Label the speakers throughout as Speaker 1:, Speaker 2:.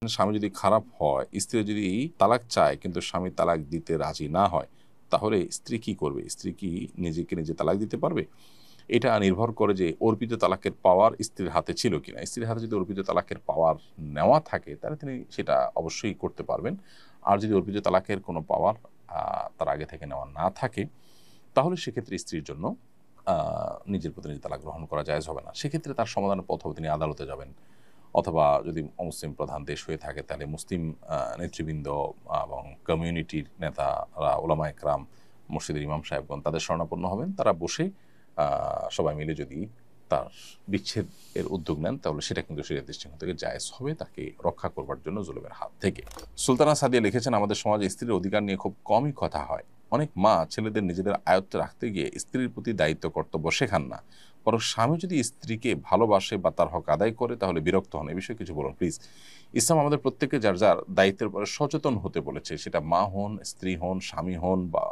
Speaker 1: স্বামী যদি খারাপ হয়, স্ত্রী যদি তালাক চায় কিন্তু স্বামী তালাক দিতে রাজি না হয়, তাহলে স্ত্রী কি করবে? স্ত্রী কি নিজেকে নিজে তালাক দিতে পারবে? এটা নির্ভর করে যে অর্পিত তালাকের পাওয়ার স্ত্রীর হাতে ছিল কিনা। স্ত্রীর হাতে যদি অর্পিত তালাকের পাওয়ার নেওয়া থাকে, তাহলে তিনি সেটা অবশ্যই করতে পারবেন। আর যদি অর্পিত তালাকের কোনো পাওয়ার তার আগে থেকে নেওয়া না থাকে, তাহলে সেক্ষেত্রে স্ত্রীর জন্য নিজের প্রতি নিজে তালাক গ্রহণ করা জায়েজ হবে না। সেক্ষেত্রে তার সমাধানের পথ হবে তিনি আদালতে যাবেন, অথবা যদি অমুসলিম প্রধান দেশ হয়ে থাকে তাহলে মুসলিম নেতৃবৃন্দ এবং কমিউনিটির নেতারা, ওলামা একরাম, মসজিদের ইমাম সাহেবগণ তাদের শরণাপন্ন হবেন। তারা বসে সবাই মিলে যদি তার বিচ্ছেদের উদ্যোগ নেন, তাহলে সেটা কিন্তু শরীয়তের দৃষ্টিকোণ থেকে জায়েজ হবে, তাকে রক্ষা করবার জন্য জুলুমের হাত থেকে। সুলতানা সাদিয়া লিখেছেন, আমাদের সমাজে স্ত্রীর অধিকার নিয়ে খুব কমই কথা হয়। অনেক মা ছেলেদের নিজেদের আয়ত্তে রাখতে গিয়ে স্ত্রীর প্রতি দায়িত্ব কর্তব্য শেখান না, বরং স্বামী যদি স্ত্রীকে ভালোবাসে বা তার হক আদায় করে তাহলে বিরক্ত হন। এই বিষয়ে কিছু বলুন প্লিজ। ইসলাম আমাদের প্রত্যেককে যার যার দায়িত্বের পরে সচেতন হতে বলেছে, সেটা মা হন, স্ত্রী হন, স্বামী হন, বা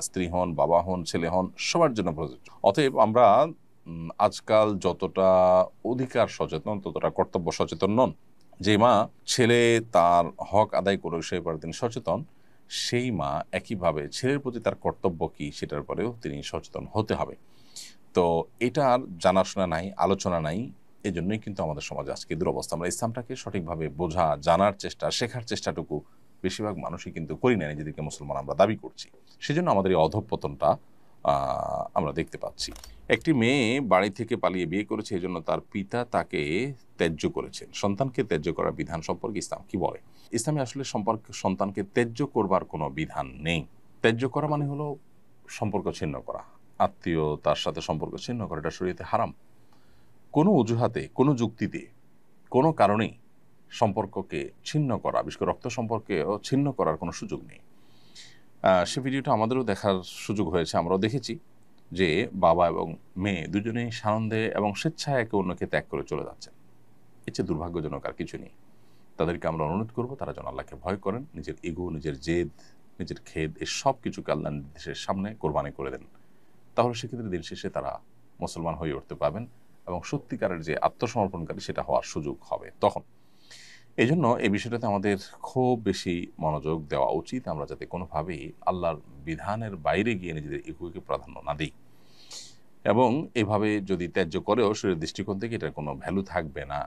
Speaker 1: স্ত্রী হন, বাবা হন, ছেলে হন, সবার জন্য প্রযোজ্য। অতএব আমরা আজকাল যতটা অধিকার সচেতন ততটা কর্তব্য সচেতন নন। যে মা ছেলে তার হক আদায় করে সে ব্যাপারে তিনি সচেতন, সেই মা একইভাবে ছেলের প্রতি তার কর্তব্য কি সেটার পরেও তিনি সচেতন হতে হবে। তো এটার জানাশোনা নাই, আলোচনা নাই, এজন্যই কিন্তু আমাদের সমাজে আজকে দুরবস্থা। আমরা ইসলামটাকে সঠিকভাবে বোঝা, জানার চেষ্টা, শেখার চেষ্টাটুকু বেশিরভাগ মানুষই কিন্তু করি না, নিজেদেরকে মুসলমান আমরা দাবি করছি। সেজন্য আমাদের এই অধঃপতনটা আমরা দেখতে পাচ্ছি। একটি মেয়ে বাড়ি থেকে পালিয়ে বিয়ে করেছে, এই জন্য তার পিতা তাকে ত্যায্য করেছেন। সন্তানকে ত্যায্য করার বিধান সম্পর্কে ইসলাম কি বলে? ইসলামে আসলে সন্তানকে ত্যায্য করবার কোনো বিধান নেই। ত্যায্য করা মানে হলো সম্পর্ক ছিন্ন করা, আত্মীয়তার সাথে সম্পর্ক ছিন্ন করা। এটা শরীয়তে হারাম। কোনো অজুহাতে, কোনো যুক্তিতে, কোনো কারণেই সম্পর্ককে ছিন্ন করা, বিশেষ করে রক্ত সম্পর্কেও ছিন্ন করার কোনো সুযোগ নেই। সে ভিডিওটা আমাদেরও দেখার সুযোগ হয়েছে, আমরাও দেখেছি যে বাবা এবং মেয়ে দুজনেই সানন্দে এবং স্বেচ্ছায় একে অন্যকে ত্যাগ করে চলে যাচ্ছেন। এর চেয়ে দুর্ভাগ্যজনক আর কিছু নেই। তাদেরকে আমরা অনুরোধ করবো তারা যেন আল্লাহকে ভয় করেন, নিজের ইগো, নিজের জেদ, নিজের খেদ, এই সব কিছুকে আল্লাহর নির্দেশের সামনে কোরবানি করে দেন। তাহলে সেক্ষেত্রে দিন শেষে তারা মুসলমান হয়ে উঠতে পারবেন এবং সত্যিকারের যে আত্মসমর্পণকারী সেটা হওয়ার সুযোগ হবে তখন। এই জন্য এই বিষয়টাতে আমাদের খুব বেশি মনোযোগ দেওয়া উচিত, আমরা যাতে কোনোভাবেই আল্লাহর বিধানের বাইরে গিয়ে নিজেদের ইগোকে প্রাধান্য না দিই। এবং এভাবে যদি ত্যায্য করেও শরীরের দৃষ্টিকোণ থেকে এটার কোনো ভ্যালু থাকবে না।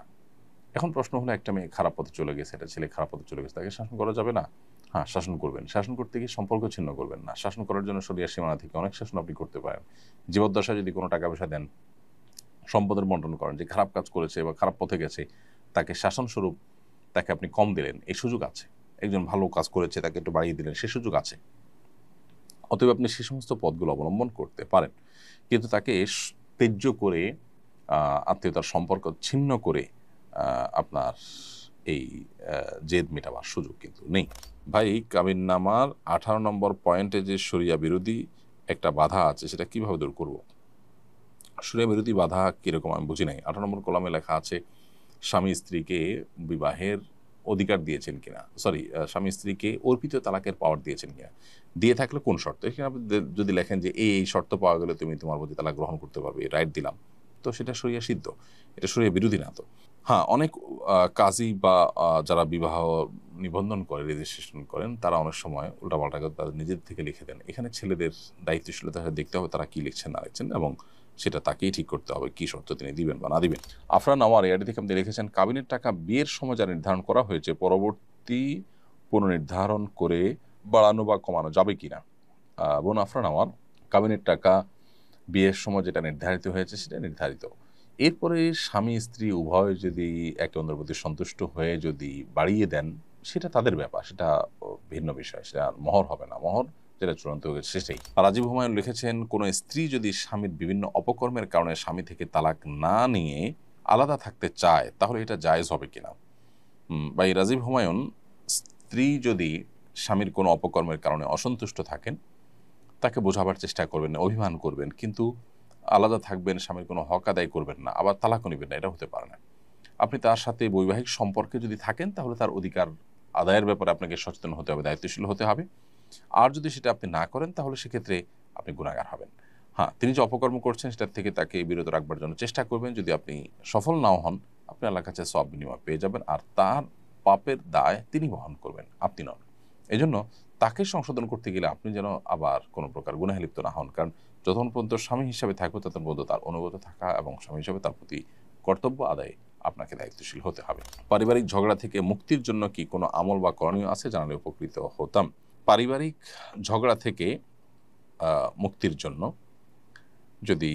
Speaker 1: এখন প্রশ্ন হলো, একটা মেয়ে খারাপ পথে চলে গেছে, একটা ছেলে খারাপ পথে চলে গেছে, তাকে শাসন করা যাবে না? হ্যাঁ, শাসন করবেন। শাসন করতে গিয়ে সম্পর্ক ছিন্ন করবেন না। শাসন করার জন্য শরিয়ার সীমানা থেকে অনেক শাসন আপনি করতে পারেন। জীবদ্দশায় যদি কোনো টাকা পয়সা দেন, সম্পদের বন্টন করেন, যে খারাপ কাজ করেছে বা খারাপ পথে গেছে তাকে শাসন স্বরূপ তাকে আপনি কম দিলেন, এই সুযোগ আছে। একজন ভালো কাজ করেছে তাকে একটু বাড়িয়ে দিলেন, সে সুযোগ আছে। অতএব আপনি সে সমস্ত পথগুলো অবলম্বন করতে পারেন, কিন্তু তাকে ত্যায্য করে, আত্মীয়তার সম্পর্ক ছিন্ন করে আপনার এই জেদ মেটাবার সুযোগ কিন্তু নেই। ভাই, কাবিননামার 18 নম্বর পয়েন্টে যে শরিয়া বিরোধী একটা বাধা আছে, সেটা কিভাবে দূর করব? শরিয়া বিরোধী বাধা কিরকম আমি বুঝি নাই। 18 নম্বর কলামে লেখা আছে স্বামী স্ত্রীকে বিবাহের অধিকার দিয়েছেন কিনা, সরি, স্বামী স্ত্রীকে অর্পিত তালাকের পাওয়ার দিয়েছেন কিনা, দিয়ে থাকলে কোন শর্ত। এখানে আপনি যদি লেখেন যে এই শর্ত পাওয়া গেলে তুমি তোমার প্রতি তালাক গ্রহণ করতে পারবে, রাইট দিলাম, তো সেটা শরিয়া সিদ্ধ, এটা শরিয়া বিরোধী না তো। হ্যাঁ, অনেক কাজী বা যারা বিবাহ নিবন্ধন করে, রেজিস্ট্রেশন করেন, তারা অনেক সময় উল্টাপাল্টা করে তাদের নিজের থেকে লিখে দেন। এখানে ছেলেদের দায়িত্বশীলতা দেখতে হবে তারা কি লিখছেন না লিখছেন, এবং সেটা তাকেই ঠিক করতে হবে কি শর্ত তিনি দিবেন বা না দিবেন। আফরান আওয়ার এআডি থেকে আপনি লিখেছেন, কাবিনের টাকা বিয়ের সময় যা নির্ধারণ করা হয়েছে পরবর্তী পুনর্নির্ধারণ করে বাড়ানো বা কমানো যাবে কিনা। বোন আফরান আওয়ার, কাবিনের টাকা বিয়ের সময় যেটা নির্ধারিত হয়েছে সেটা নির্ধারিত। এরপরে স্বামী স্ত্রী উভয় যদি একে অন্যের প্রতি সন্তুষ্ট হয়ে যদি বাড়িয়ে দেন, সেটা তাদের ব্যাপার, সেটা ভিন্ন বিষয়, সেটা মহর হবে না। মহর যেটা চূড়ান্ত হয়েছে সেটাই। রাজীব হুমায়ুন লিখেছেন, কোনো স্ত্রী যদি স্বামীর বিভিন্ন অপকর্মের কারণে স্বামী থেকে তালাক না নিয়ে আলাদা থাকতে চায়, তাহলে এটা জায়েজ হবে কিনা। বা এই রাজীব হুমায়ুন, স্ত্রী যদি স্বামীর কোনো অপকর্মের কারণে অসন্তুষ্ট থাকেন, তাকে বোঝাবার চেষ্টা করবেন না, অভিমান করবেন, কিন্তু আলাদা থাকবেন, স্বামীর কোনো হক আদায় করবেন না, আবার তালাকও নেবেন না, এটা হতে পারে না। আপনি তার সাথে বৈবাহিক সম্পর্কে যদি থাকেন, তাহলে তার অধিকার আদায়ের ব্যাপারে আপনাকে সচেতন হতে হবে, দায়িত্বশীল হতে হবে। আর যদি সেটা আপনি না করেন, তাহলে সেক্ষেত্রে আপনি গুনাহগার হবেন। হ্যাঁ, তিনি যে অপকর্ম করছেন সেটার থেকে তাকে বিরত রাখবার জন্য চেষ্টা করবেন। যদি আপনি সফল নাও হন, আপনি আল্লাহর কাছে সওয়াব বিনিময় পেয়ে যাবেন। আর তার পাপের দায় তিনি বহন করবেন, আপনি নন। এজন্য তাকে সংশোধন করতে গেলে আপনি যেন আবার কোনো প্রকার গুনাহে লিপ্ত না হন। কারণ যতক্ষণ পর্যন্ত স্বামী হিসাবে থাকবে ততক্ষণ পর্যন্ত তার অনুগত থাকা এবং স্বামী হিসাবে তার প্রতি কর্তব্য আদায়ে আপনাকে দায়িত্বশীল হতে হবে। পারিবারিক ঝগড়া থেকে মুক্তির জন্য কি কোনো আমল বা করণীয় আছে, জানালে উপকৃত হতাম। পারিবারিক ঝগড়া থেকে মুক্তির জন্য যদি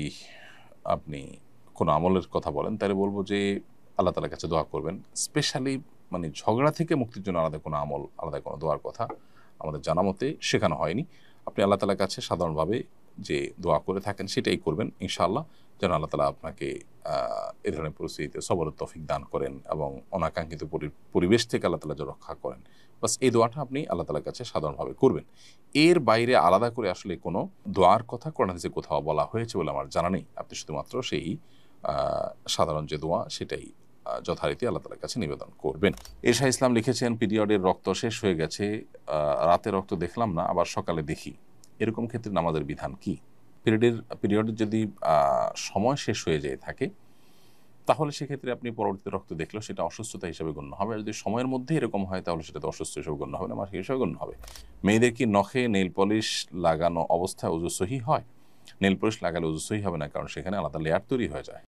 Speaker 1: আপনি কোনো আমলের কথা বলেন, তাহলে বলবো যে আল্লাহ তাআলার কাছে দোয়া করবেন। স্পেশালি মানে ঝগড়া থেকে মুক্তির জন্য আলাদা কোনো আমল, আলাদা কোনো দোয়ার কথা আমাদের জানা মতে শেখানো হয়নি। আপনি আল্লাহ তাআলার কাছে সাধারণভাবে যে দোয়া করে থাকেন সেটাই করবেন ইনশাআল্লাহ, যেন আল্লাহ তাআলা আপনাকে এ ধরনের পরিস্থিতিতে সবরের তৌফিক দান করেন এবং অনাকাঙ্ক্ষিত পরিবেশ থেকে আল্লাহ তাআলা যেন রক্ষা করেন। বাস এই দোয়াটা আপনি আল্লাহ তাআলার কাছে সাধারণভাবে করবেন। এর বাইরে আলাদা করে আসলে কোনো দোয়ার কথা কোরআন হাদিসে কোথাও বলা হয়েছে বলে আমার জানা নেই। আপনি শুধুমাত্র সেই সাধারণ যে দোয়া সেটাই যথারীতি আল্লাহ তাআলার কাছে নিবেদন করবেন। এশা ইসলাম লিখেছেন, পিরিয়ডের রক্ত শেষ হয়ে গেছে, রাতে রক্ত দেখলাম না, আবার সকালে দেখি, এরকম ক্ষেত্রে নামাজের বিধান কি? পিরিয়ডের যদি সময় শেষ হয়ে যেয়ে থাকে তাহলে সেক্ষেত্রে আপনি পরবর্তীতে রক্ত দেখলেও সেটা অসুস্থতা হিসেবে গণ্য হবে। আর যদি সময়ের মধ্যে এরকম হয় তাহলে সেটা তো অসুস্থ হিসেবে গণ্য হবে না, মাসিক হিসেবে গণ্য হবে। মেয়েদের কি নখে নেইল পলিশ লাগানো অবস্থায় ওযু সহিহ হয়? নেইল পলিশ লাগালে ওযু সহিহ হবে না, কারণ সেখানে আলাদা লেয়ার তৈরি হয়ে যায়।